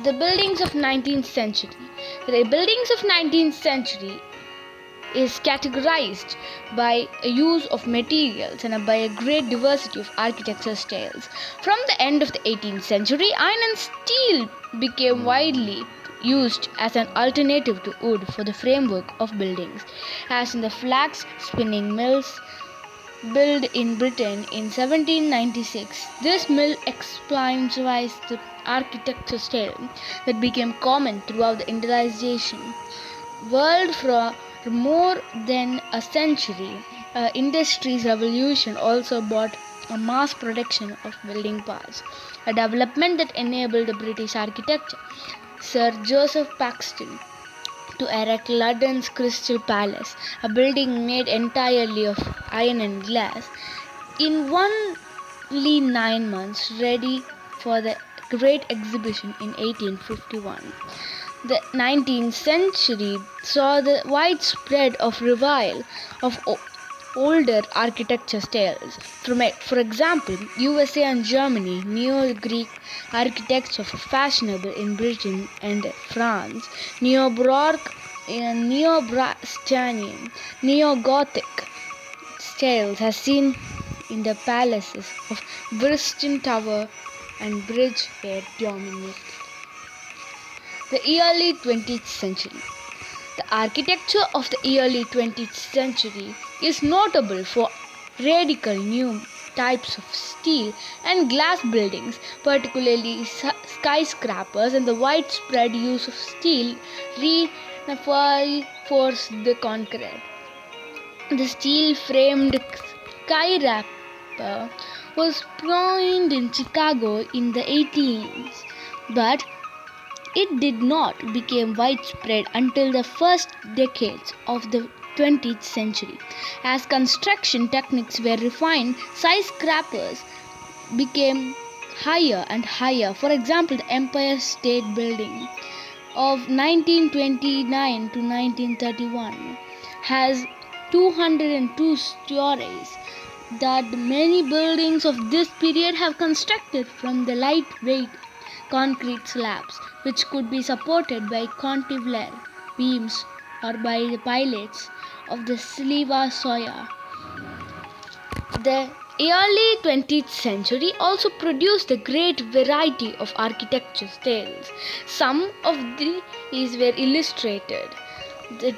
The buildings of 19th century. The buildings of 19th century is categorized by a use of materials and by a great diversity of architectural styles. From the end of the 18th century, iron and steel became widely used as an alternative to wood for the framework of buildings, as in the flax spinning mills built in Britain in 1796. This mill explains the architecture style that became common throughout the industrialization world for more than a century. Industry's revolution also brought a mass production of building parts, a development that enabled the British architect Sir Joseph Paxton to erect London's Crystal Palace, a building made entirely of iron and glass, in only 9 months, ready for the Great Exhibition in 1851. The 19th century saw the widespread of revival of older architecture styles. For example, USA and Germany, Neo-Greek architecture was fashionable in Britain and France. Neo-Baroque and Neo-Brastanian, Neo-Gothic styles are seen in the palaces of Bristol Tower and Bridge were dominant. The early 20th century. The architecture of the early 20th century is notable for radical new types of steel and glass buildings, particularly skyscrapers, and the widespread use of steel reinforced the concrete. The steel-framed skyscraper was prominent in Chicago in the 18th, but it did not become widespread until the first decades of the 20th century. As construction techniques were refined, skyscrapers became higher and higher. For example, the Empire State Building of 1929 to 1931 has 202 stories. That many buildings of this period have constructed from the lightweight concrete slabs, which could be supported by cantilever beams or by the pilots of the Sliva Soya. The early 20th century also produced a great variety of architecture styles. Some of these were illustrated.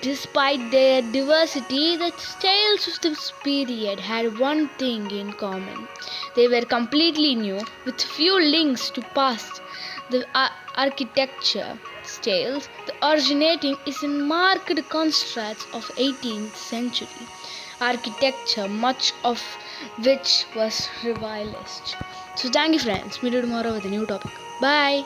Despite their diversity, the styles of this period had one thing in common. They were completely new, with few links to past. The architecture styles, the originating is in marked contrast of 18th century architecture, much of which was revivalist. So thank you friends. Meet you tomorrow with a new topic. Bye.